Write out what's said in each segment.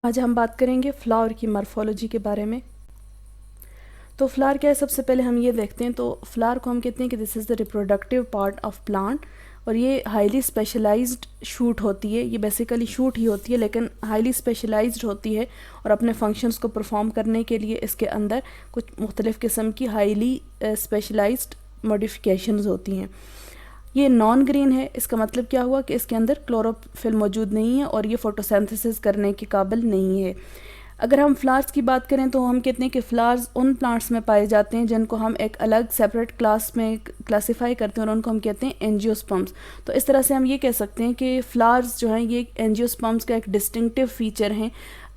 आज हम बात करेंगे फ्लावर की मॉर्फोलॉजी के बारे में। तो फ्लावर क्या है, सबसे पहले हम ये देखते हैं। तो फ्लावर को हम कहते हैं कि this is the reproductive part of plant, और ये हाईली स्पेशलाइज्ड शूट होती है। ये बेसिकली शूट ही होती है लेकिन हाईली स्पेशलाइज्ड होती है, और अपने फंक्शंस को परफॉर्म करने के लिए इसके अंदर कुछ मुख्तलिफ़ किस्म की हाईली स्पेशलाइज्ड मॉडिफिकेशंस होती हैं। ये नॉन ग्रीन है, इसका मतलब क्या हुआ कि इसके अंदर क्लोरोफिल मौजूद नहीं है और ये फोटोसिंथेसिस करने के काबिल नहीं है। अगर हम फ्लावर्स की बात करें तो हम कहते हैं कि फ्लावर्स उन प्लांट्स में पाए जाते हैं जिनको हम एक अलग सेपरेट क्लास में क्लासिफाई करते हैं, और उनको हम कहते हैं एंजियोस्पर्म्स। तो इस तरह से हम ये कह सकते हैं कि फ्लावर्स जो हैं ये एंजियोस्पर्म्स का एक डिस्टिंक्टिव फीचर हैं।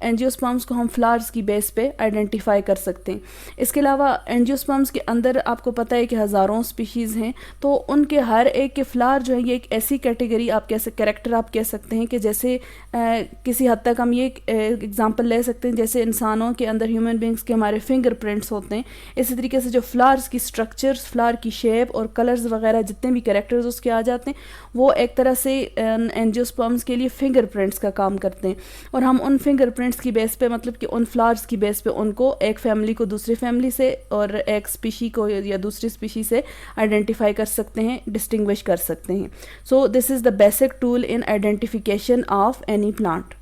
एंजियोस्पर्म्स को हम फ्लावर्स की बेस पे आइडेंटिफाई कर सकते हैं। इसके अलावा एंजियोस्पर्म्स के अंदर आपको पता है कि हज़ारों स्पीशीज़ हैं, तो उनके हर एक के फ्लावर जो है ये एक ऐसी कैटेगरी आप कैरेक्टर आप कह सकते हैं कि जैसे किसी हद तक हम ये एग्जांपल ले सकते हैं जैसे इंसानों के अंदर, ह्यूमन बींग्स के हमारे फिंगरप्रिंट्स होते हैं। इसी तरीके से जो फ्लावर्स की स्ट्रक्चर्स, फ्लावर की शेप और कलर्स वगैरह जितने भी कैरेक्टर्स उसके आ जाते हैं, वो एक तरह से एंजियोस्पर्म्स के लिए फिंगरप्रिंट्स का काम करते हैं। और हम उन फिंगरप्रिंट्स की बेस पे, मतलब कि उन फ्लावर्स की बेस पे, उनको एक फैमिली को दूसरी फैमिली से और एक स्पीशी को या दूसरी स्पीशी से आइडेंटिफाई कर सकते हैं, डिस्टिंग्विश कर सकते हैं। So this is the basic tool in identification of any plant.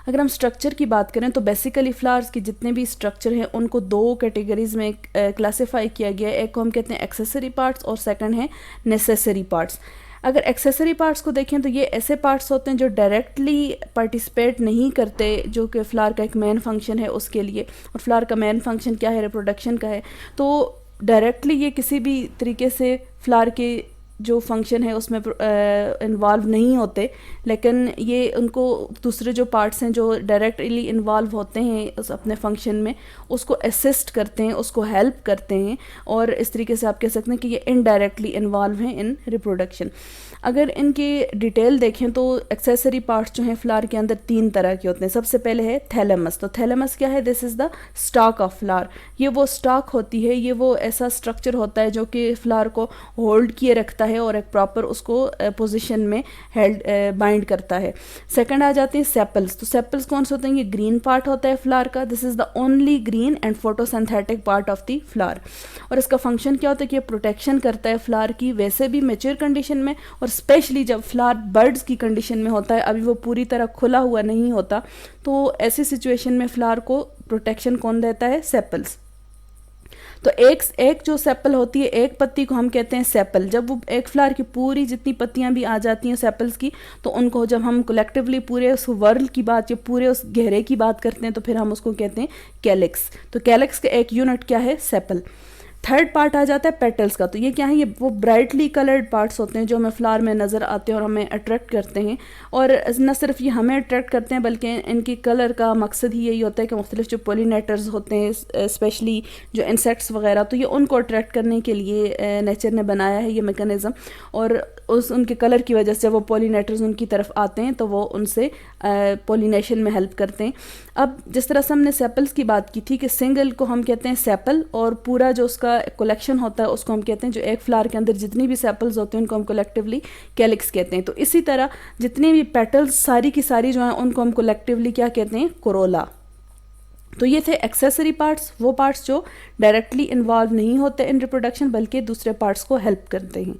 अगर हम स्ट्रक्चर की बात करें तो बेसिकली फ्लावर्स के जितने भी स्ट्रक्चर हैं उनको दो कैटेगरीज में क्लासिफाई किया गया है। एक को हम कहते हैं एक्सेसरी पार्ट्स और सेकंड है नेसेसरी पार्ट्स। अगर एक्सेसरी पार्ट्स को देखें तो ये ऐसे पार्ट्स होते हैं जो डायरेक्टली पार्टिसिपेट नहीं करते, जो कि फ्लावर का एक मेन फंक्शन है उसके लिए। और फ्लावर का मेन फंक्शन क्या है? रिप्रोडक्शन का है। तो डायरेक्टली ये किसी भी तरीके से फ्लावर के जो फंक्शन है उसमें इन्वॉल्व नहीं होते, लेकिन ये उनको दूसरे जो पार्ट्स हैं जो डायरेक्टली इन्वॉल्व होते हैं उस अपने फंक्शन में, उसको असिस्ट करते हैं, उसको हेल्प करते हैं, और इस तरीके से आप कह सकते हैं कि ये इनडायरेक्टली इन्वॉल्व हैं इन रिप्रोडक्शन। अगर इनकी डिटेल देखें तो एक्सेसरी पार्ट्स जो हैं फ्लावर के अंदर तीन तरह के होते हैं। सबसे पहले है थैलेमस। तो थैलेमस क्या है? This is the stock of flower. ये वो स्टॉक होती है, ये वो ऐसा स्ट्रक्चर होता है जो कि फ्लावर को होल्ड किए रखता है और एक प्रॉपर उसको पोजीशन में हेल्ड बाइंड करता है। सेकंड आ जाते हैं सेपल्स। तो सेपल्स कौन से होते हैं? ये ग्रीन पार्ट होता है फ्लावर का। This is the only green and photosynthetic part of the flower. और इसका फंक्शन क्या होता है कि ये प्रोटेक्शन करता है फ्लावर की, वैसे भी मेच्योर कंडीशन में, और स्पेशली जब फ्लावर बर्ड्स की कंडीशन में होता है, अभी वो पूरी तरह खुला हुआ नहीं होता, तो ऐसी सिचुएशन में फ्लावर को प्रोटेक्शन कौन देता है? सेपल्स। तो एक जो सेपल होती है, एक पत्ती को हम कहते हैं सेपल। जब वो एक फ्लावर की पूरी जितनी पत्तियां भी आ जाती हैं सेपल्स की, तो उनको जब हम कलेक्टिवली पूरे उस वर्ल की बात या पूरे उस घेरे की बात करते हैं तो फिर हम उसको कहते हैं कैलिक्स। तो कैलिक्स का एक यूनिट क्या है? सेपल। थर्ड पार्ट आ जाता है पेटल्स का। तो ये क्या है? ये वो ब्राइटली कलर्ड पार्ट्स होते हैं जो हमें फ्लावर में नज़र आते हैं और हमें अट्रैक्ट करते हैं। और न सिर्फ ये हमें अट्रैक्ट करते हैं बल्कि इनकी कलर का मकसद ही यही होता है कि मुख्तलिफ जो पोलिनेटर्स होते हैं, स्पेशली जो इंसेक्ट्स वगैरह, तो ये उनको अट्रैक्ट करने के लिए नेचर ने बनाया है ये मैकेनिज़्म। और उनके कलर की वजह से वो पोलिनेटर्स उनकी तरफ आते हैं तो वो उनसे पोलिनेशन में हेल्प करते हैं। अब जिस तरह से हमने सेपल्स की बात की थी कि सिंगल को हम कहते हैं सेपल, और पूरा जो उसका कलेक्शन होता है उसको हम कहते हैं, जो एक फ्लावर के अंदर जितनी भी सेपल्स होते हैं उनको हम कलेक्टिवली कैलिक्स कहते हैं। तो इसी तरह जितनी भी पेटल्स सारी की सारी जो हैं उनको हम कलेक्टिवली क्या कहते हैं? कोरोला। तो ये थे एक्सेसरी पार्ट्स, वो पार्ट्स जो डायरेक्टली इन्वॉल्व नहीं होते इन रिप्रोडक्शन बल्कि दूसरे पार्ट्स को हेल्प करते हैं।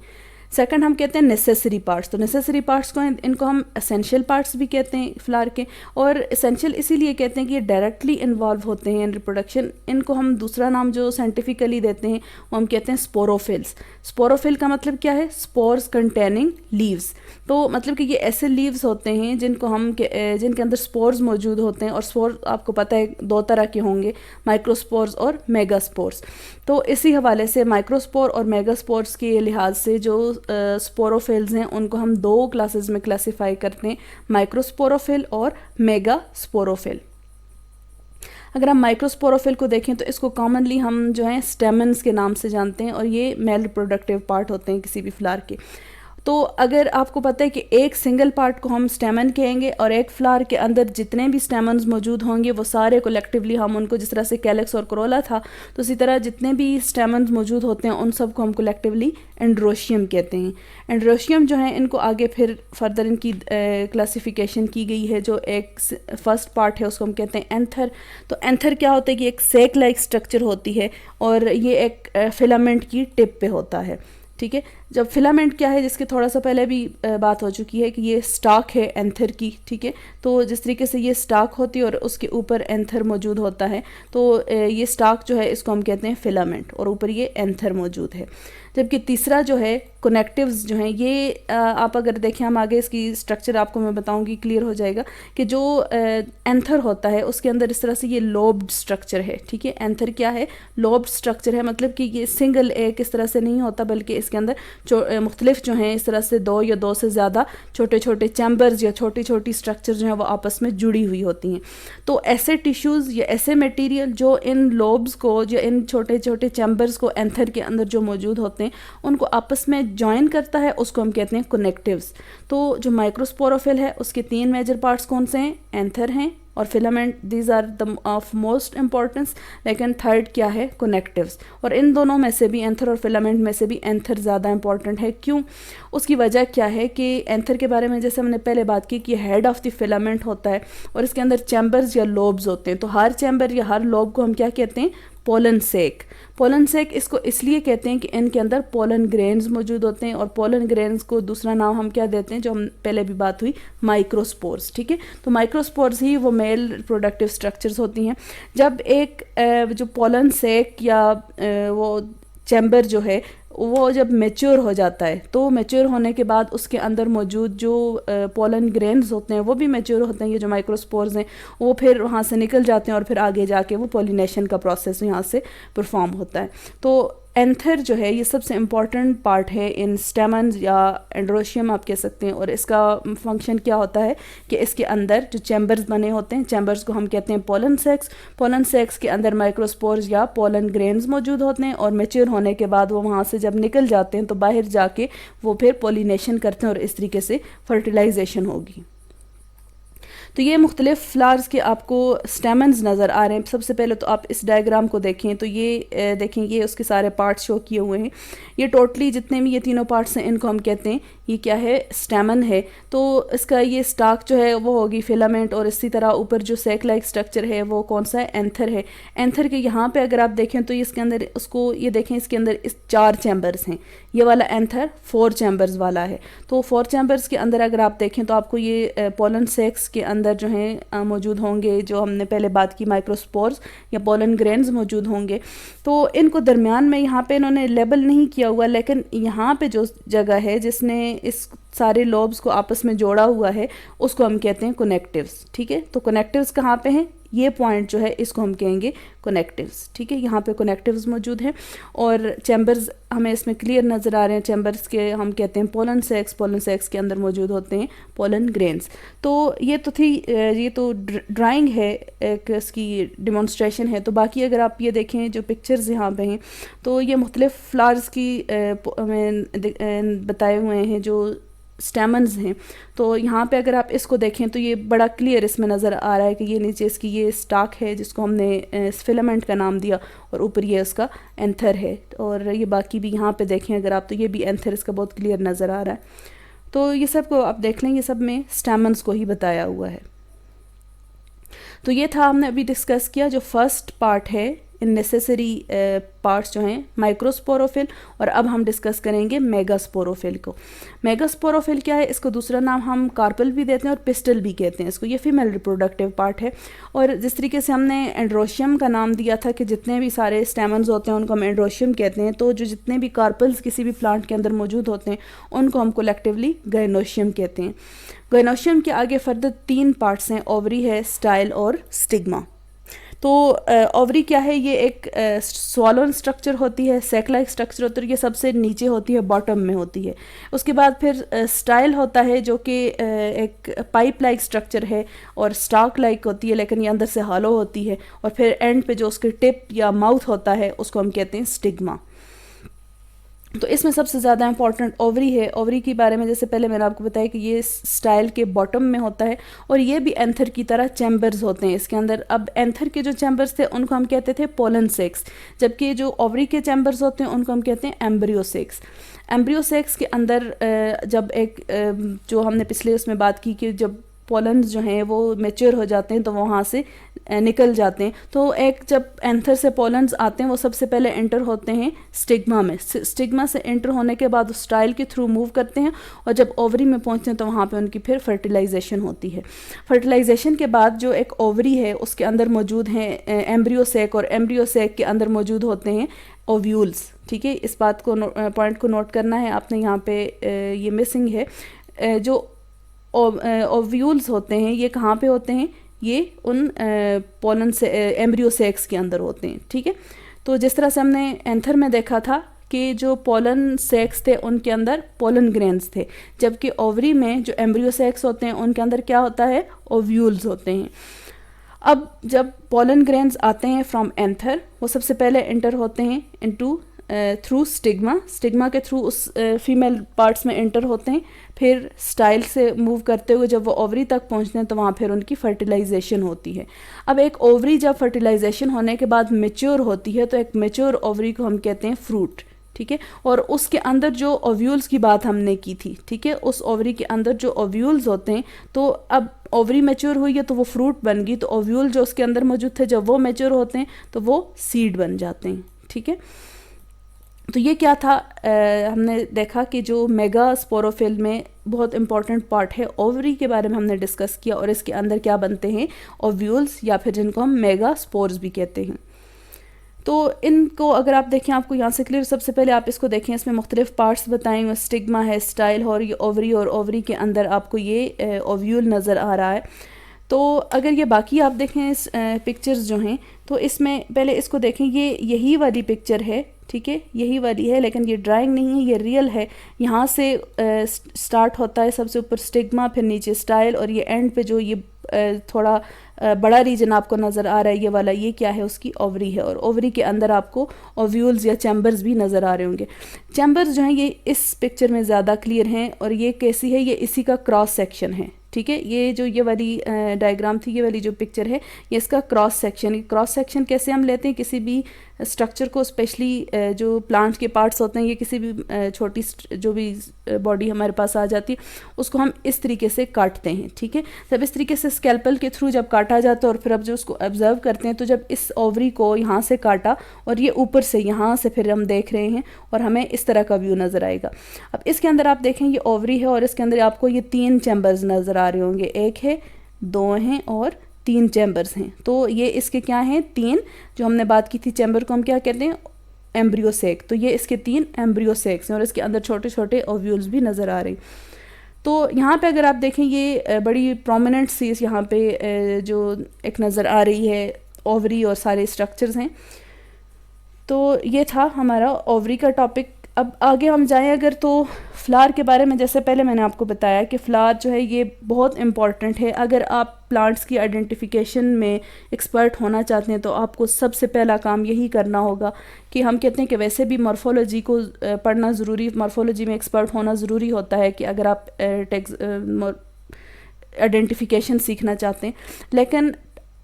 सेकंड हम कहते हैं नेसेसरी पार्ट्स। तो नेसेसरी पार्ट्स को इनको हम एसेंशियल पार्ट्स भी कहते हैं फ्लावर के, और एसेंशियल इसीलिए कहते हैं कि ये डायरेक्टली इन्वॉल्व होते हैं इन रिप्रोडक्शन। इनको हम दूसरा नाम जो साइंटिफिकली देते हैं वो हम कहते हैं स्पोरोफिल्स। स्पोरोफिल का मतलब क्या है? Spores containing leaves. तो मतलब कि ये ऐसे लीव्स होते हैं जिनको हम जिनके अंदर स्पोर्स मौजूद होते हैं, और स्पोर आपको पता है दो तरह के होंगे, माइक्रोस्पोर्स और मेगास्पोर्स। तो इसी हवाले से माइक्रोस्पोर और मेगास्पोर्स के लिहाज से जो स्पोरोफिल्स हैं उनको हम दो क्लासेस में क्लासिफाई करते हैं, माइक्रोस्पोरोफिल और मेगास्पोरोफिल। अगर हम माइक्रोस्पोरोफिल को देखें तो इसको कॉमनली हम जो है स्टेमन्स के नाम से जानते हैं, और ये मेल रिप्रोडक्टिव पार्ट होते हैं किसी भी फ्लावर के। तो अगर आपको पता है कि एक सिंगल पार्ट को हम स्टेमन कहेंगे और एक फ्लावर के अंदर जितने भी स्टेमन्स मौजूद होंगे वो सारे कलेक्टिवली हम उनको, जिस तरह से कैलेक्स और कोरोला था, तो इसी तरह जितने भी स्टेमन्स मौजूद होते हैं उन सब को हम कलेक्टिवली एंड्रोशियम कहते हैं। एंड्रोशियम जो है इनको आगे फिर फर्दर इनकी क्लासिफिकेशन की गई है। जो एक फर्स्ट पार्ट है उसको हम कहते हैं एंथर। तो एंथर क्या होता है कि एक सेक लाइक स्ट्रक्चर होती है और ये एक फिलामेंट की टिप पे होता है, ठीक है। जब फिलामेंट क्या है, जिसके थोड़ा सा पहले भी बात हो चुकी है कि ये स्टाक है एंथर की, ठीक है। तो जिस तरीके से ये स्टाक होती है और उसके ऊपर एंथर मौजूद होता है, तो ये स्टाक जो है इसको हम कहते हैं फिलामेंट और ऊपर ये एंथर मौजूद है। जबकि तीसरा जो है कनेक्टिव्स जो हैं, ये आप अगर देखें, हम आगे इसकी स्ट्रक्चर आपको मैं बताऊंगी, क्लियर हो जाएगा कि जो एंथर होता है उसके अंदर इस तरह से ये लोब्ड स्ट्रक्चर है, ठीक है। एंथर क्या है? लोब्ड स्ट्रक्चर है, मतलब कि ये सिंगल एक इस तरह से नहीं होता, बल्कि इसके अंदर मुख्तलिफ जो हैं इस तरह से दो या दो से ज़्यादा छोटे छोटे चैम्बर्स या छोटी छोटी स्ट्रक्चर जो हैं वो आपस में जुड़ी हुई होती हैं। तो ऐसे टिश्यूज़ या ऐसे मटेरियल जो इन लोब्स को, जो इन छोटे छोटे चैम्बर्स को एंथर के अंदर जो मौजूद होते हैं उनको आपस में जॉइन करता है, उसको हम कहते हैं कनेक्टिव्स। तो जो माइक्रोस्पोरोफिल है उसके 3 मेजर पार्ट्स कौन से हैं? एंथर हैं और filament, these are the of most importance. लेकिन थर्ड क्या है? कनेक्टिव्स। और इन दोनों में से भी, एंथर और फिलामेंट में से भी एंथर ज़्यादा इंपॉर्टेंट है। क्यों? उसकी वजह क्या है कि एंथर के बारे में जैसे हमने पहले बात की कि हेड ऑफ द फिलामेंट होता है और इसके अंदर चैम्बर्स या लोब्स होते हैं। तो हर चैम्बर या हर लोब को हम क्या कहते हैं? पोलन सेक। पोलन सेक इसको इसलिए कहते हैं कि इनके अंदर पोलन ग्रेन्स मौजूद होते हैं और पोलन ग्रेन्स को दूसरा नाम हम क्या देते हैं, जो हम पहले भी बात हुई, माइक्रोस्पोर्स, ठीक है। तो माइक्रोस्पोर्स ही वो मेल रिप्रोडक्टिव स्ट्रक्चर्स होती हैं। जब एक जो पोलन सेक या वो चैम्बर जो है वो जब मैच्योर हो जाता है, तो मैच्योर होने के बाद उसके अंदर मौजूद जो पोलन ग्रेन्स होते हैं वो भी मैच्योर होते हैं, ये जो माइक्रोस्पोर्स हैं वो फिर वहाँ से निकल जाते हैं और फिर आगे जाके वो पोलिनेशन का प्रोसेस यहाँ से परफॉर्म होता है। तो एंथर जो है ये सबसे इम्पॉर्टेंट पार्ट है इन स्टेमन्स या एंड्रोशियम आप कह सकते हैं। और इसका फंक्शन क्या होता है कि इसके अंदर जो चैम्बर्स बने होते हैं, चैम्बर्स को हम कहते हैं पोलन सेक्स। पोलन सेक्स के अंदर माइक्रोस्पोर्स या पोलन ग्रेन्स मौजूद होते हैं और मैच्योर होने के बाद वो वहाँ से जब निकल जाते हैं तो बाहर जाके वो फिर पोलिनेशन करते हैं और इस तरीके से फर्टिलाइजेशन होगी। तो ये मुख्तलिफ फ्लावर्स के आपको स्टेमन्स नज़र आ रहे हैं। सबसे पहले तो आप इस डायग्राम को देखें तो ये देखें, ये उसके सारे पार्ट्स शो किए हुए हैं। ये टोटली जितने भी ये तीनों पार्ट्स हैं इनको हम कहते हैं, ये क्या है? स्टेमन है। तो इसका ये स्टाक जो है वो होगी फिलामेंट और इसी तरह ऊपर जो सेक लाइक स्ट्रक्चर है वो कौन सा है? एंथर है। एंथर के यहाँ पे अगर आप देखें तो इसके अंदर, उसको ये देखें, इसके अंदर इस 4 चैम्बर्स हैं। ये वाला एंथर 4 चैम्बर्स वाला है। तो 4 चैम्बर्स के अंदर अगर आप देखें तो आपको ये पोलन सेक्स के अंदर जो हैं मौजूद होंगे, जो हमने पहले बात की, माइक्रोस्पोर्स या पोलन ग्रेन्स मौजूद होंगे। तो इनको दरमियान में यहाँ पे इन्होंने लेबल नहीं किया हुआ, लेकिन यहाँ पे जो जगह है जिसने इस सारे लोब्स को आपस में जोड़ा हुआ है उसको हम कहते हैं कनेक्टिव्स, ठीक है। तो कनेक्टिव्स कहाँ पे हैं? ये पॉइंट जो है इसको हम कहेंगे कनेक्टिव्स, ठीक है। यहाँ पे कनेक्टिव्स मौजूद हैं और चैम्बर्स हमें इसमें क्लियर नज़र आ रहे हैं। चैम्बर्स के हम कहते हैं पोलन सेक्स। पोलन सेक्स के अंदर मौजूद होते हैं पोलन ग्रेन्स। तो ये तो थी, ये तो ड्राइंग है, एक इसकी डिमॉन्स्ट्रेशन है। तो बाकी अगर आप ये देखें जो पिक्चर्स यहाँ पे हैं तो ये मुख्तलिफ फ्लावर्स की हमें बताए हुए हैं जो स्टेमन्स हैं। तो यहाँ पे अगर आप इसको देखें तो ये बड़ा क्लियर इसमें नज़र आ रहा है कि ये नीचे इसकी ये स्टाक है जिसको हमने फिलामेंट का नाम दिया और ऊपर ये इसका एंथर है। और ये बाकी भी यहाँ पे देखें अगर आप तो ये भी एंथर इसका बहुत क्लियर नज़र आ रहा है। तो ये सब को आप देख लें, ये सब में स्टेमन्स को ही बताया हुआ है। तो ये था हमने अभी डिस्कस किया जो फर्स्ट पार्ट है इन नेसेसरी पार्ट्स जो हैं माइक्रोस्पोरोफिल। और अब हम डिस्कस करेंगे मेगास्पोरोफिल को। मेगास्पोरोफिल क्या है? इसको दूसरा नाम हम कार्पल भी देते हैं और पिस्टल भी कहते हैं इसको। ये फीमेल रिप्रोडक्टिव पार्ट है। और जिस तरीके से हमने एंड्रोशियम का नाम दिया था कि जितने भी सारे स्टेमन्स होते हैं उनको हम एंड्रोशियम कहते हैं, तो जो जितने भी कार्पल्स किसी भी प्लांट के अंदर मौजूद होते हैं उनको हम कलेक्टिवली गायनोशियम कहते हैं। गायनोशियम के आगे फर्दर 3 पार्ट्स हैं, ओवरी है, स्टाइल और स्टिग्मा। तो ओवरी क्या है? ये एक स्वॉलन स्ट्रक्चर होती है, सेक लाइक स्ट्रक्चर होती है, ये सबसे नीचे होती है, बॉटम में होती है। उसके बाद फिर स्टाइल होता है जो कि एक पाइप लाइक स्ट्रक्चर है और स्टाक लाइक होती है, लेकिन ये अंदर से हॉलो होती है। और फिर एंड पे जो उसकी टिप या माउथ होता है उसको हम कहते हैं स्टिग्मा। तो इसमें सबसे ज़्यादा इंपॉर्टेंट ओवरी है। ओवरी के बारे में जैसे पहले मैंने आपको बताया कि ये स्टाइल के बॉटम में होता है और ये भी एंथर की तरह चैम्बर्स होते हैं इसके अंदर। अब एंथर के जो चैम्बर्स थे उनको हम कहते थे पोलन सेक्स, जबकि जो ओवरी के चैम्बर्स होते हैं उनको हम कहते हैं एम्ब्रियो सेक्स। एम्ब्रियो सेक्स के अंदर जब एक जो हमने पिछले उसमें बात की कि जब पोलन्स जो हैं वो मेच्योर हो जाते हैं तो वहाँ से निकल जाते हैं, तो एक जब एंथर से पोलन्स आते हैं वो सबसे पहले एंटर होते हैं स्टिग्मा में। स्टिग्मा से एंटर होने के बाद स्टाइल के थ्रू मूव करते हैं और जब ओवरी में पहुँचते हैं तो वहाँ पे उनकी फिर फर्टिलाइजेशन होती है। फर्टिलाइजेशन के बाद जो एक ओवरी है उसके अंदर मौजूद हैं एम्ब्रियो सेक, और एम्ब्रियो सेक के अंदर मौजूद होते हैं ओव्यूल्स। ठीक है, इस बात को पॉइंट को नोट करना है आपने, यहाँ पे ये मिसिंग है। जो ओव्यूल्स होते हैं ये कहाँ पे होते हैं, ये उन पोलन से एम्ब्रियो सेक्स के अंदर होते हैं। ठीक है, तो जिस तरह से हमने एंथर में देखा था कि जो पोलन सेक्स थे उनके अंदर पोलन ग्रेन्स थे, जबकि ओवरी में जो एम्ब्रियो सेक्स होते हैं उनके अंदर क्या होता है, ओव्यूल्स होते हैं। अब जब पोलन ग्रेन्स आते हैं फ्रॉम एंथर, वो सबसे पहले एंटर होते हैं इनटू थ्रू स्टिग्मा, स्टिग्मा के थ्रू उस फीमेल पार्ट्स में एंटर होते हैं, फिर स्टाइल से मूव करते हुए जब वो ओवरी तक पहुंचते हैं तो वहाँ फिर उनकी फर्टिलाइजेशन होती है। अब एक ओवरी जब फर्टिलाइजेशन होने के बाद मेच्योर होती है तो एक मेच्योर ओवरी को हम कहते हैं फ्रूट। ठीक है, और उसके अंदर जो ओव्यूल्स की बात हमने की थी, ठीक है, उस ओवरी के अंदर जो ओव्यूल्स होते हैं, तो अब ओवरी मैच्योर हुई है तो वो फ्रूट बन गई, तो ओव्यूल जो उसके अंदर मौजूद थे जब वो मैच्योर होते हैं तो वो सीड बन जाते हैं। ठीक है, तो ये क्या था, हमने देखा कि जो मेगा स्पोरोफिल में बहुत इंपॉर्टेंट पार्ट है ओवरी के बारे में हमने डिस्कस किया, और इसके अंदर क्या बनते हैं, ओव्यूल्स, या फिर जिनको हम मेगा स्पोर्स भी कहते हैं। तो इनको अगर आप देखें, आपको यहाँ से क्लियर, सबसे पहले आप इसको देखें, इसमें मुख्तलिफ पार्ट्स बताएं हुए, स्टिग्मा है, स्टाइल और ये ओवरी, और ओवरी के अंदर आपको ये ओव्यूल नज़र आ रहा है। तो अगर ये बाकी आप देखें इस पिक्चर्स जो हैं, तो इसमें पहले इसको देखें, ये यही वाली पिक्चर है, ठीक है, यही वाली है, लेकिन ये ड्राइंग नहीं है, ये रियल है। यहाँ से स्टार्ट होता है सबसे ऊपर स्टिग्मा, फिर नीचे स्टाइल, और ये एंड पे जो ये थोड़ा बड़ा रीजन आपको नज़र आ रहा है ये वाला, ये क्या है, उसकी ओवरी है, और ओवरी के अंदर आपको ओव्यूल्स या चैम्बर्स भी नज़र आ रहे होंगे। चैम्बर्स जो हैं ये इस पिक्चर में ज़्यादा क्लियर हैं, और ये कैसी है, ये इसी का क्रॉस सेक्शन है। ठीक है, ये जो ये वाली डायग्राम थी, ये वाली जो पिक्चर है, ये इसका क्रॉस सेक्शन। क्रॉस सेक्शन कैसे हम लेते हैं, किसी भी स्ट्रक्चर को, स्पेशली जो प्लांट्स के पार्ट्स होते हैं, ये किसी भी छोटी जो भी बॉडी हमारे पास आ जाती है, उसको हम इस तरीके से काटते हैं। ठीक है, जब इस तरीके से स्कैल्पल के थ्रू जब काटा जाता है, और फिर अब जो उसको ऑब्जर्व करते हैं, तो जब इस ओवरी को यहाँ से काटा और ये ऊपर से यहाँ से फिर हम देख रहे हैं, और हमें इस तरह का व्यू नज़र आएगा। अब इसके अंदर आप देखें, ये ओवरी है, और इसके अंदर आपको ये 3 चैम्बर्स नज़र आ रहे होंगे, एक है, 2 हैं, और 3 चैम्बर्स हैं। तो ये इसके क्या हैं, 3, जो हमने बात की थी चैम्बर को हम क्या कहते हैं, एम्ब्रियो सेक। तो ये इसके 3 एम्ब्रियो सेक्स हैं, और इसके अंदर छोटे छोटे ओव्यूल्स भी नज़र आ रहे हैं। तो यहाँ पे अगर आप देखें, ये बड़ी प्रोमिनेंट सी यहाँ पे जो एक नज़र आ रही है ओवरी और सारे स्ट्रक्चर्स हैं। तो ये था हमारा ओवरी का टॉपिक। अब आगे हम जाएं अगर, तो फ्लावर के बारे में, जैसे पहले मैंने आपको बताया कि फ्लावर जो है ये बहुत इम्पॉर्टेंट है। अगर आप प्लांट्स की आइडेंटिफिकेशन में एक्सपर्ट होना चाहते हैं तो आपको सबसे पहला काम यही करना होगा कि हम कहते हैं कि वैसे भी मॉर्फोलॉजी को पढ़ना ज़रूरी, मॉर्फोलॉजी में एक्सपर्ट होना ज़रूरी होता है कि अगर आप आइडेंटिफिकेशन सीखना चाहते हैं, लेकिन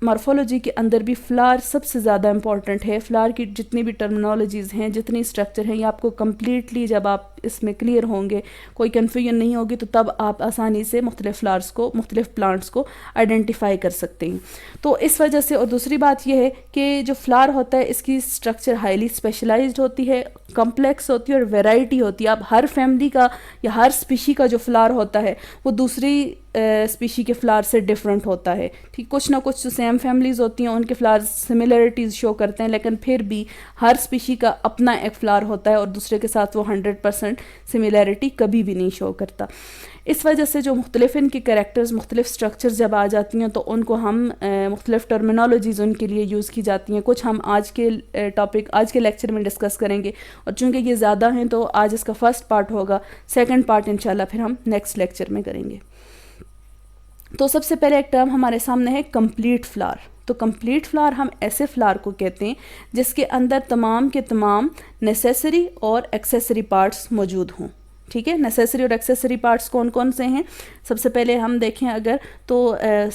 मॉर्फोलॉजी के अंदर भी फ्लावर सबसे ज़्यादा इंपॉर्टेंट है। फ्लावर की जितनी भी टर्मिनोलॉजीज़ हैं, जितनी स्ट्रक्चर हैं, ये आपको कम्प्लीटली जब आप इसमें क्लियर होंगे, कोई कन्फ्यूजन नहीं होगी, तो तब आप आसानी से मुख्तलिफ फ्लावर्स को, मुख्तलिफ प्लांट्स को आइडेंटिफाई कर सकते हैं। तो इस वजह से, और दूसरी बात यह है कि जो फ्लावर होता है इसकी स्ट्रक्चर हाईली स्पेशलाइज्ड होती है, कम्प्लेक्स होती है, और वेराइटी होती है। अब हर फैमिली का या हर स्पीशी का जो फ्लावर होता है वो दूसरी स्पीशी के फ्लावर से डिफरेंट होता है। ठीक, कुछ ना कुछ जो सेम फैमिलीज़ होती हैं उनके फ्लावर सिमिलरिटीज़ शो करते हैं, लेकिन फिर भी हर स्पीशी का अपना एक फ्लावर होता है, और दूसरे के साथ वो 100% सिमिलरिटी कभी भी नहीं शो करता। इस वजह से जो मुख्तलिफ इनकी कैरेक्टर्स, मुख्तलिफ स्ट्रक्चर्स जब आ जाती हैं तो उनको हम मुख्तलिफ टर्मिनोलॉजीज़ उनके लिए यूज़ की जाती हैं। कुछ हम आज के टॉपिक, आज के लेक्चर में डिस्कस करेंगे, और चूँकि ये ज़्यादा हैं तो आज इसका फर्स्ट पार्ट होगा, सेकंड पार्ट इंशाल्लाह फिर हम नेक्स्ट लेक्चर में करेंगे। तो सबसे पहले एक टर्म हमारे सामने है कंप्लीट फ्लावर। तो कंप्लीट फ्लावर हम ऐसे फ्लावर को कहते हैं जिसके अंदर तमाम के तमाम नेसेसरी और एक्सेसरी पार्ट्स मौजूद हों। ठीक है, नेसेसरी और एक्सेसरी पार्ट्स कौन कौन से हैं? सबसे पहले हम देखें अगर तो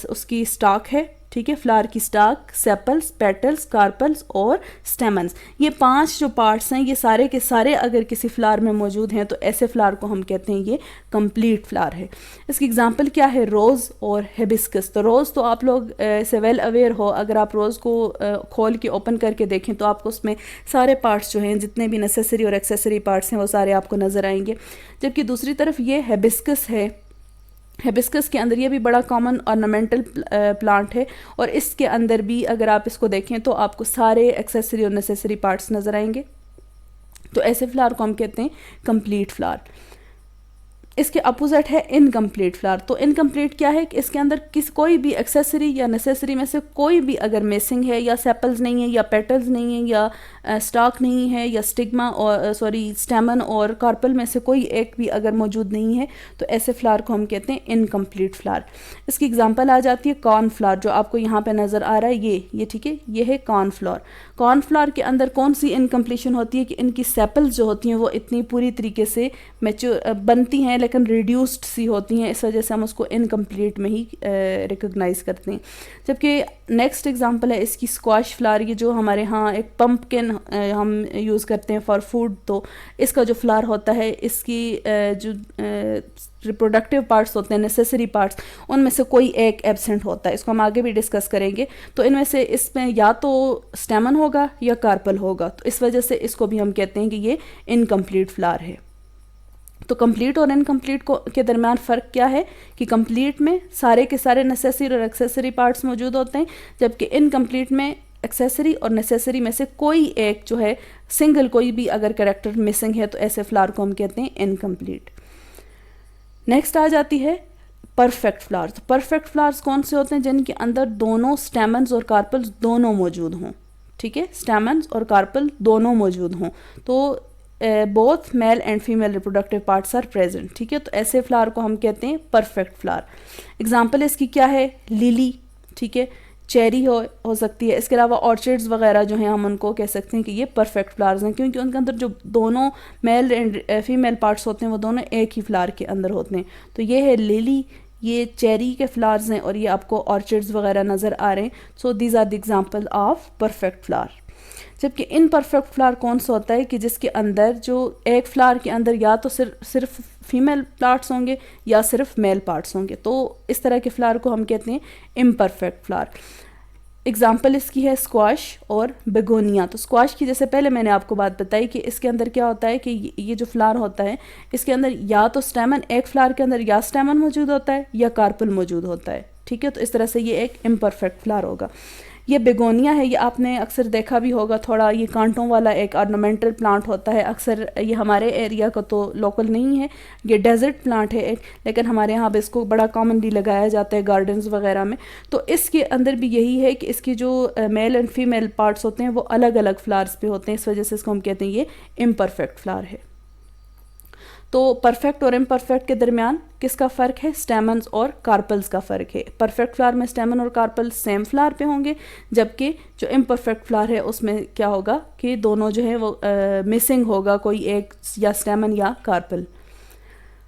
उसकी स्टॉक है, ठीक है, फ्लावर की स्टॉक, सेपल्स, पेटल्स, कार्पल्स और स्टेमन्स। ये 5 जो पार्ट्स हैं ये सारे के सारे अगर किसी फ्लावर में मौजूद हैं तो ऐसे फ्लावर को हम कहते हैं ये कंप्लीट फ्लावर है। इसकी एग्जांपल क्या है? रोज़ और हिबिस्कस। तो रोज़ तो आप लोग से वेल अवेयर हो, अगर आप रोज़ को खोल के ओपन करके देखें तो आपको उसमें सारे पार्ट्स जो हैं, जितने भी नेसेसरी और एक्सेसरी पार्ट्स हैं वो सारे आपको नज़र आएंगे। जबकि दूसरी तरफ ये हिबिस्कस है। हिबिस्कस के अंदर ये भी बड़ा कॉमन ऑर्नामेंटल प्लांट है और इसके अंदर भी अगर आप इसको देखें तो आपको सारे एक्सेसरी और नेसेसरी पार्ट्स नज़र आएंगे। तो ऐसे फ्लावर को हम कहते हैं कंप्लीट फ्लावर। इसके अपोजिट है इनकम्प्लीट फ्लावर। तो इनकम्प्लीट क्या है कि इसके अंदर कोई भी एक्सेसरी या नेसेसरी में से कोई भी अगर मिसिंग है, या सेपल्स नहीं है, या पेटल्स नहीं है, या स्टॉक नहीं है, या स्टिग्मा और स्टेमन और कार्पल में से कोई एक भी अगर मौजूद नहीं है तो ऐसे फ्लावर को हम कहते हैं इनकम्प्लीट फ्लावर। इसकी एग्जांपल आ जाती है कॉर्न फ्लावर, जो आपको यहाँ पे नज़र आ रहा है ये ठीक है, ये है कॉर्न फ्लावर। कॉर्न फ्लावर के अंदर कौन सी इनकम्प्लीशन होती है कि इनकी सेपल्स जो होती हैं वो इतनी पूरी तरीके से मैच्योर बनती हैं लेकिन रिड्यूस्ड सी होती हैं, इस वजह से हम उसको इनकम्प्लीट में ही रिकॉग्नाइज करते हैं। जबकि नेक्स्ट एग्जांपल है इसकी स्क्वाश फ्लावर, ये जो हमारे यहाँ एक पम्पकिन हम यूज़ करते हैं फॉर फूड। तो इसका जो फ्लावर होता है, इसकी जो रिप्रोडक्टिव पार्ट्स होते हैं, नेसेसरी पार्ट्स, उनमें से कोई एक एब्सेंट होता है। इसको हम आगे भी डिस्कस करेंगे। तो इनमें से इसमें या तो स्टेमन होगा या कार्पल होगा, तो इस वजह से इसको भी हम कहते हैं कि ये इनकम्प्लीट फ्लावर है। तो कंप्लीट और इनकम्प्लीट को के दरमियान फ़र्क क्या है कि कंप्लीट में सारे के सारे नेसेसरी और एक्सेसरी पार्ट्स मौजूद होते हैं, जबकि इनकम्प्लीट में एक्सेसरी और नेसेसरी में से कोई एक जो है, सिंगल कोई भी अगर कैरेक्टर मिसिंग है तो ऐसे फ्लावर को हम कहते हैं इनकम्प्लीट। नेक्स्ट आ जाती है परफेक्ट फ्लावर्स। तो परफेक्ट फ्लावर्स कौन से होते हैं? जिनके अंदर दोनों स्टेमन्स और कार्पल्स दोनों मौजूद हों। ठीक है, स्टेमन्स और कार्पल दोनों मौजूद हों, तो both male and female reproductive parts are present. ठीक है, तो ऐसे फ्लावर को हम कहते हैं परफेक्ट फ्लावर। एग्जाम्पल इसकी क्या है? लिली, ठीक है, चेरी हो सकती है। इसके अलावा ऑर्चिड्स वगैरह जो हैं हम उनको कह सकते हैं कि ये परफेक्ट फ्लावर्स हैं, क्योंकि उनके अंदर जो दोनों मेल एंड फीमेल पार्ट्स होते हैं वो दोनों एक ही फ्लावर के अंदर होते हैं। तो ये है लिली, ये चेरी के फ्लावर्स हैं और ये आपको ऑर्चिड्स वगैरह नज़र आ रहे हैं। So these are the example of perfect flower. जबकि इनपरफेक्ट फ्लावर कौन सा होता है कि जिसके अंदर जो एक फ्लावर के अंदर या तो सिर्फ फीमेल पार्ट्स होंगे या सिर्फ मेल पार्ट्स होंगे, तो इस तरह के फ्लावर को हम कहते हैं इम्परफेक्ट फ्लावर। एग्जाम्पल इसकी है स्क्वाश और बेगोनिया। तो स्क्वाश की जैसे पहले मैंने आपको बात बताई कि इसके अंदर क्या होता है कि ये जो फ्लावर होता है इसके अंदर या तो स्टेमन, एक फ्लावर के अंदर या स्टेमन मौजूद होता है या कार्पल मौजूद होता है। ठीक है, तो इस तरह से ये एक इम्परफेक्ट फ्लावर होगा। ये बेगोनिया है, ये आपने अक्सर देखा भी होगा, थोड़ा ये कांटों वाला एक ऑर्नामेंटल प्लांट होता है। अक्सर ये हमारे एरिया का तो लोकल नहीं है, ये डेजर्ट प्लांट है एक, लेकिन हमारे यहाँ पे इसको बड़ा कॉमनली लगाया जाता है गार्डन्स वगैरह में। तो इसके अंदर भी यही है कि इसकी जो मेल एंड फीमेल पार्ट्स होते हैं वो अलग अलग फ्लावर्स पे होते हैं, इस वजह से इसको हम कहते हैं ये इम्परफेक्ट फ्लावर है। तो परफेक्ट और इम्परफेक्ट के दरमियान किसका फ़र्क है? स्टेमन्स और कार्पल्स का फ़र्क है। परफेक्ट फ्लावर में स्टेमन और कार्पल सेम फ्लावर पे होंगे, जबकि जो इम्परफेक्ट फ्लावर है उसमें क्या होगा कि दोनों जो है वो मिसिंग होगा, कोई एक या स्टेमन या कार्पल।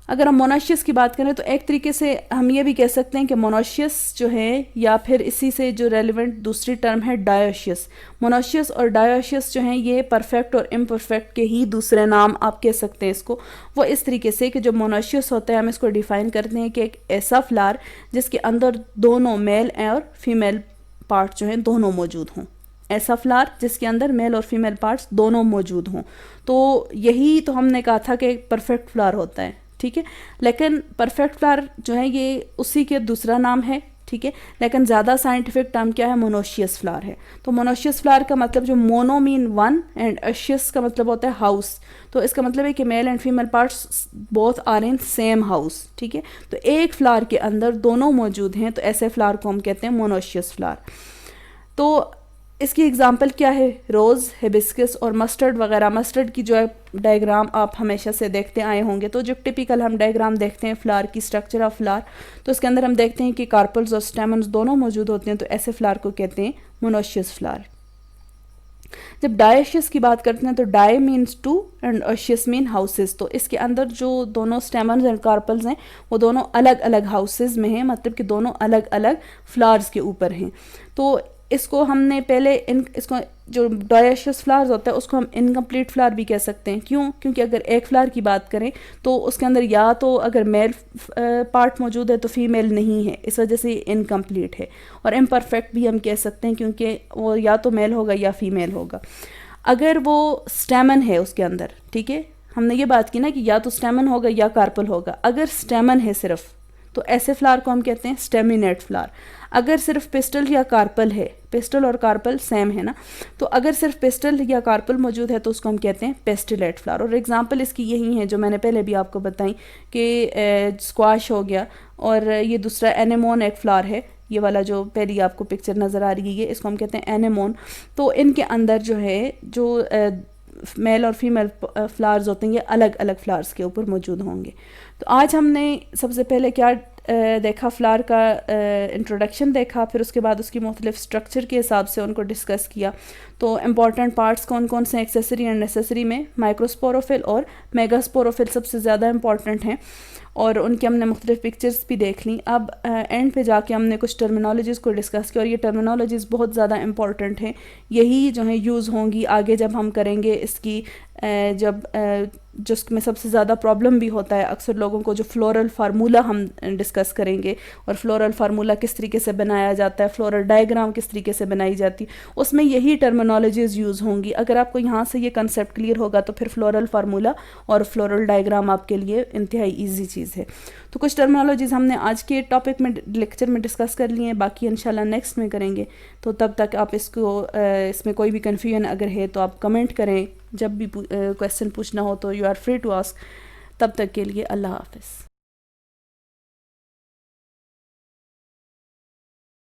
अगर हम मोनोशियस की बात करें तो एक तरीके से हम ये भी कह सकते हैं कि मोनोशियस जो है, या फिर इसी से जो रेलिवेंट दूसरी टर्म है डायोशियस। मोनोशियस और डायोशियस जो हैं ये परफेक्ट और इम्परफेक्ट के ही दूसरे नाम आप कह सकते हैं इसको। वो इस तरीके से कि जो मोनोशियस होता है हम इसको डिफ़ाइन करते हैं कि एक ऐसा फ्लावर जिसके अंदर दोनों मेल और फीमेल पार्ट जो हैं दोनों मौजूद हों। ऐसा फ्लावर जिसके अंदर मेल और फीमेल पार्ट्स दोनों मौजूद हों। तो यही तो हमने कहा था कि परफेक्ट फ्लावर होता है। ठीक है, लेकिन परफेक्ट फ्लावर जो है ये उसी के दूसरा नाम है। ठीक है, लेकिन ज़्यादा साइंटिफिक टर्म क्या है? मोनोशियस फ्लावर है। तो मोनोशियस फ्लावर का मतलब जो मोनो मीन वन एंड अशियस का मतलब होता है हाउस। तो इसका मतलब है कि male and female parts both are in same house. ठीक है, तो एक फ्लावर के अंदर दोनों मौजूद हैं, तो ऐसे फ्लावर को हम कहते हैं मोनोशियस फ्लावर। तो इसकी एग्जांपल क्या है, रोज़, हिबिस्कस और मस्टर्ड वगैरह। मस्टर्ड की जो है डायग्राम आप हमेशा से देखते आए होंगे। तो जो टिपिकल हम डायग्राम देखते हैं फ्लावर की, स्ट्रक्चर ऑफ फ्लावर, तो उसके अंदर हम देखते हैं कि कार्पल्स और स्टेमन्स दोनों मौजूद होते हैं। तो ऐसे फ्लावर को कहते हैं मोनोशियस फ्लावर। जब डायशियस की बात करते हैं तो di means two and oecious mean houses. तो इसके अंदर जो दोनों स्टेमन्स एंड कार्पल्स हैं वो दोनों अलग अलग हाउसेस में हैं, मतलब कि दोनों अलग अलग फ्लावर्स के ऊपर हैं। तो इसको हमने पहले इसको जो डायशियस फ्लावर्स होता है उसको हम इनकम्प्लीट फ्लावर भी कह सकते हैं। क्यों? क्योंकि अगर एक फ्लावर की बात करें तो उसके अंदर या तो अगर मेल पार्ट मौजूद है तो फीमेल नहीं है, इस वजह से इनकम्प्लीट है। और इम्परफेक्ट भी हम कह सकते हैं क्योंकि वो या तो मेल होगा या फीमेल होगा। अगर वो स्टेमन है उसके अंदर, ठीक है, हमने ये बात की ना कि या तो स्टेमन होगा या कार्पल होगा। अगर स्टेमन है सिर्फ तो ऐसे फ्लावर को हम कहते हैं स्टेमिनेट फ्लावर। अगर सिर्फ पिस्टल या कार्पल है, पिस्टल और कार्पल सेम है ना, तो अगर सिर्फ पिस्टल या कार्पल मौजूद है तो उसको हम कहते हैं पेस्टिलेट फ्लावर। और एग्जांपल इसकी यही है जो मैंने पहले भी आपको बताई कि स्क्वाश हो गया, और ये दूसरा एनेमोन एक फ्लावर है, ये वाला जो पहली आपको पिक्चर नज़र आ रही है, ये इसको हम कहते हैं एनेमोन। तो इनके अंदर जो है जो मेल और फीमेल फ्लावर्स होते हैं ये अलग अलग फ्लावर्स के ऊपर मौजूद होंगे। तो आज हमने सबसे पहले क्या देखा, फ्लावर का इंट्रोडक्शन देखा, फिर उसके बाद उसकी मुख्तलिफ स्ट्रक्चर के हिसाब से उनको डिस्कस किया। तो इम्पॉर्टेंट पार्ट्स कौन कौन से एक्सेसरी एंड नेसेसरी में माइक्रोस्पोरोफिल और मेगास्पोरोफिल सबसे ज़्यादा इंपॉर्टेंट हैं, और उनके हमने मुख्तलिफ पिक्चर्स भी देख ली। अब एंड पे जाके हमने कुछ टर्मिनोलॉजीज़ को डिस्कस किया, और ये टर्मिनोलॉजीज़ बहुत ज़्यादा इंपॉर्टेंट हैं। यही जो है यूज़ होंगी आगे जब हम करेंगे इसकी जब जिसमें सबसे ज़्यादा प्रॉब्लम भी होता है अक्सर लोगों को, जो फ्लोरल फार्मूला हम डिस्कस करेंगे, और फ्लोरल फार्मूला किस तरीके से बनाया जाता है, फ्लोरल डायग्राम किस तरीके से बनाई जाती, उसमें यही टर्मिनोलॉजीज़ यूज़ होंगी। अगर आपको यहाँ से ये कंसेप्ट क्लियर होगा तो फिर फ्लोरल फार्मूला और फ्लोरल डायग्राम आपके लिए इंतहाई ईजी चीज़ है। तो कुछ टर्मिनोलॉजीज़ हमने आज के टॉपिक में लेक्चर में डिस्कस कर लिए हैं, बाकी इंशाल्लाह नेक्स्ट में करेंगे। तो तब तक आप इसमें कोई भी कन्फ्यूजन अगर है तो आप कमेंट करें। जब भी क्वेश्चन पूछना हो तो you are free to ask. तब तक के लिए अल्लाह हाफ़िज़।